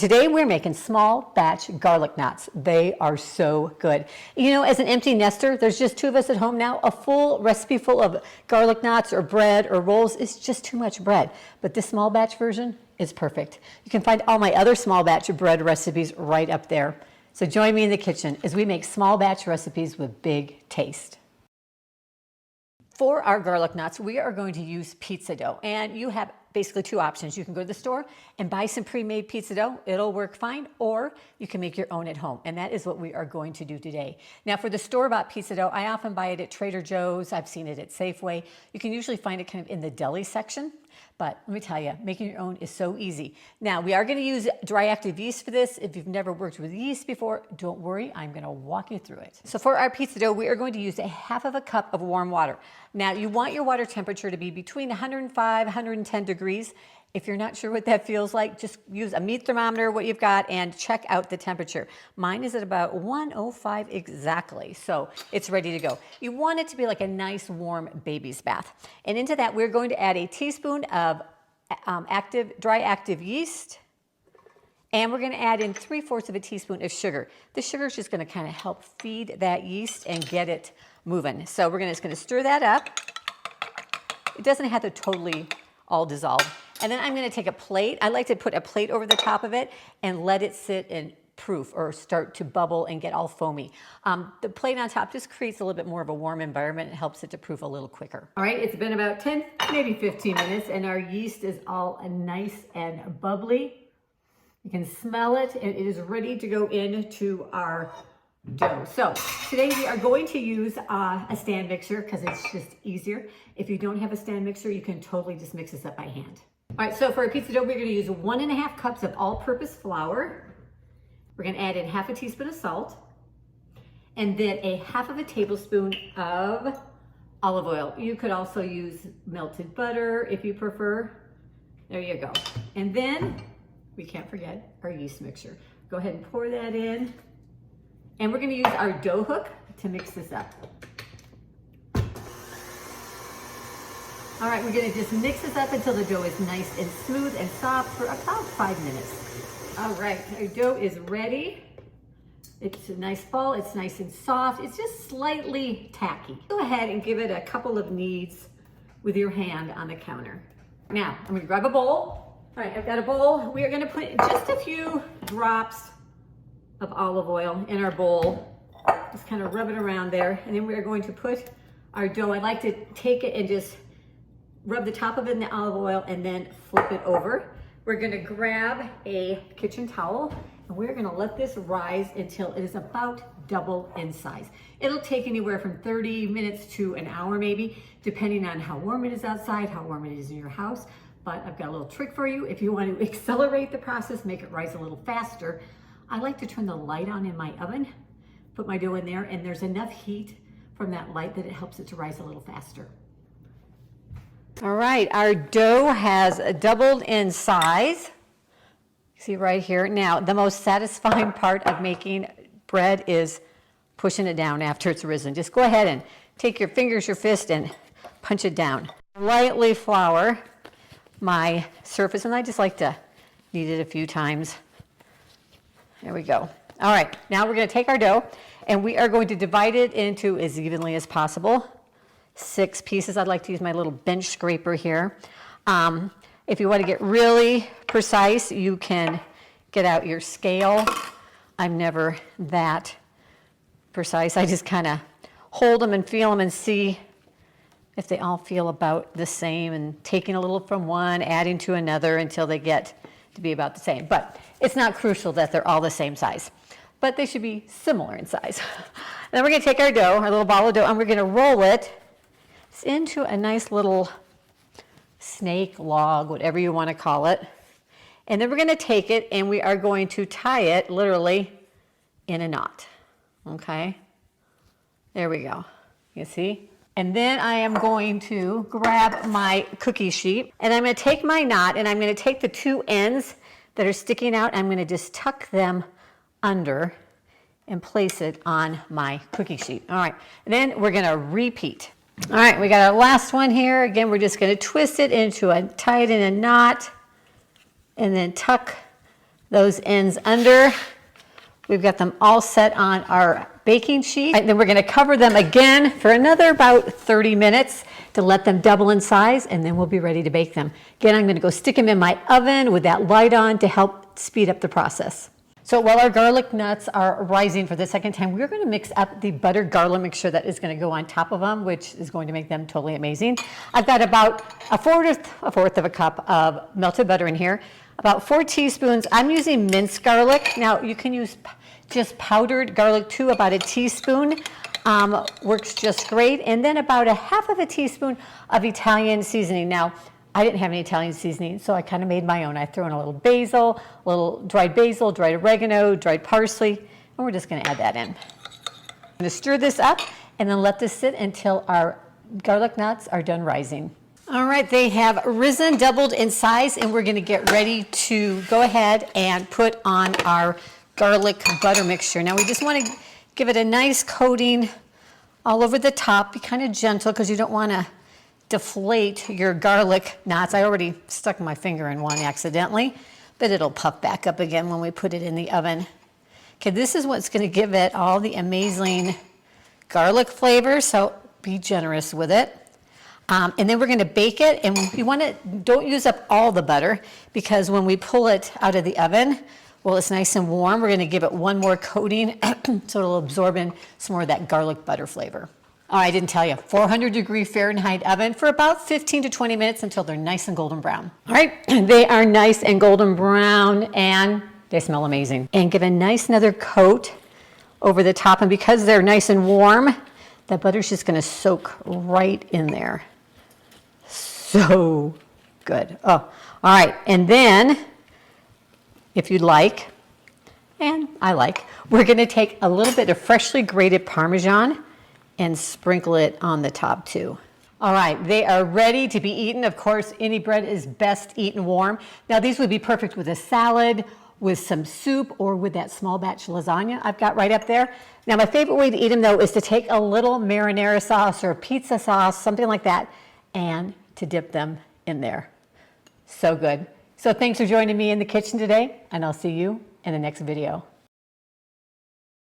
Today we're making small batch garlic knots. They are so good. You know, as an empty nester, there's just 2 of us at home now. A full recipe full of garlic knots or bread or rolls is just too much bread. But this small batch version is perfect. You can find all my other small batch bread recipes right up there. So join me in the kitchen as we make small batch recipes with big taste. For our garlic knots, we are going to use pizza dough, and you have basically 2 options. You can go to the store and buy some pre-made pizza dough. It'll work fine, or you can make your own at home, and that is what we are going to do today. Now, for the store-bought pizza dough, I often buy it at Trader Joe's. I've seen it at Safeway. You can usually find it kind of in the deli section, but let me tell you, making your own is so easy. Now, we are going to use dry active yeast for this. If you've never worked with yeast before, don't worry, I'm going to walk you through it. So for our pizza dough, we are going to use 1/2 cup of warm water. Now, you want your water temperature to be between 105, 110 degrees. If you're not sure what that feels like, just use a meat thermometer, what you've got, and check out the temperature. Mine is at about 105 exactly, so it's ready to go. You want it to be like a nice warm baby's bath. And into that, we're going to add a teaspoon of dry active yeast, and we're going to add in 3/4 of a teaspoon of sugar. The sugar is just going to kind of help feed that yeast and get it moving. So we're just going to stir that up. It doesn't have to totally all dissolve. And then I'm going to take a plate. I like to put a plate over the top of it and let it sit and proof or start to bubble and get all foamy. The plate on top just creates a little bit more of a warm environment. It helps it to proof a little quicker. All right, it's been about 10, maybe 15 minutes, and our yeast is all nice and bubbly. You can smell it, and it is ready to go into our dough. So today we are going to use a stand mixer because it's just easier. If you don't have a stand mixer, you can totally just mix this up by hand. All right, so for our pizza dough, we're going to use 1.5 cups of all-purpose flour. We're going to add in 1/2 teaspoon of salt, and then 1/2 tablespoon of olive oil. You could also use melted butter if you prefer. There you go. And then we can't forget our yeast mixture. Go ahead and pour that in. And we're going to use our dough hook to mix this up. All right, we're going to just mix this up until the dough is nice and smooth and soft for about 5 minutes. All right, our dough is ready. It's a nice ball. It's nice and soft. It's just slightly tacky. Go ahead and give it a couple of kneads with your hand on the counter. Now, I'm going to grab a bowl. All right, I've got a bowl. We are going to put just a few drops of olive oil in our bowl. Just kind of rub it around there. And then we are going to put our dough. I like to take it and just rub the top of it in the olive oil and then flip it over. We're going to grab a kitchen towel and we're going to let this rise until it is about double in size. It'll take anywhere from 30 minutes to an hour maybe, depending on how warm it is outside, how warm it is in your house. But I've got a little trick for you. If you want to accelerate the process, make it rise a little faster, I like to turn the light on in my oven, put my dough in there, and there's enough heat from that light that it helps it to rise a little faster. All right, our dough has doubled in size. See right here. Now, the most satisfying part of making bread is pushing it down after it's risen. Just go ahead and take your fingers, your fist, and punch it down. Lightly flour my surface, and I just like to knead it a few times. There we go. All right, now we're going to take our dough, and we are going to divide it into as evenly as possible. 6 pieces. I'd like to use my little bench scraper here. If you want to get really precise, you can get out your scale. I'm never that precise. I just kind of hold them and feel them and see if they all feel about the same, and taking a little from one, adding to another until they get to be about the same. But it's not crucial that they're all the same size, but they should be similar in size. Then we're going to take our dough, our little ball of dough, and we're going to roll it into a nice little snake, log, whatever you want to call it. And then we're going to take it and we are going to tie it literally in a knot. Okay? There we go. You see? And then I am going to grab my cookie sheet and I'm going to take my knot and I'm going to take the 2 ends that are sticking out. I'm going to just tuck them under and place it on my cookie sheet. All right. And then we're going to repeat. All right, we got our last one here. Again, we're just going to twist it into tie it in a knot, and then tuck those ends under. We've got them all set on our baking sheet. And then we're gonna cover them again for another about 30 minutes to let them double in size, and then we'll be ready to bake them. Again, I'm gonna go stick them in my oven with that light on to help speed up the process. So while our garlic nuts are rising for the second time, we're gonna mix up the butter garlic mixture that is gonna go on top of them, which is going to make them totally amazing. I've got about a fourth of a cup of melted butter in here, about 4 teaspoons. I'm using minced garlic. Now you can use just powdered garlic too, about a teaspoon. Works just great. And then about a half of a teaspoon of Italian seasoning. Now, I didn't have any Italian seasoning, so I kind of made my own. I threw in a little basil, a little dried basil, dried oregano, dried parsley, and we're just gonna add that in. I'm gonna stir this up and then let this sit until our garlic nuts are done rising. All right, they have risen, doubled in size, and we're gonna get ready to go ahead and put on our garlic butter mixture. Now we just wanna give it a nice coating all over the top. Be kind of gentle because you don't wanna deflate your garlic knots. I already stuck my finger in one accidentally, but it'll puff back up again when we put it in the oven. Okay, this is what's gonna give it all the amazing garlic flavor, so be generous with it. And then we're gonna bake it, and don't use up all the butter, because when we pull it out of the oven, well, it's nice and warm. We're gonna give it one more coating so it'll absorb in some more of that garlic butter flavor. Oh, I didn't tell you, 400-degree Fahrenheit oven for about 15 to 20 minutes until they're nice and golden brown. All right, they are nice and golden brown, and they smell amazing. And give a nice another coat over the top, and because they're nice and warm, the butter's just gonna soak right in there. So good. Oh, all right, and then, if you'd like, and I like, we're gonna take a little bit of freshly grated Parmesan and sprinkle it on the top too. All right, they are ready to be eaten. Of course, any bread is best eaten warm. Now these would be perfect with a salad, with some soup, or with that small batch lasagna I've got right up there. Now my favorite way to eat them though is to take a little marinara sauce or pizza sauce, something like that, and to dip them in there. So good. So thanks for joining me in the kitchen today, and I'll see you in the next video.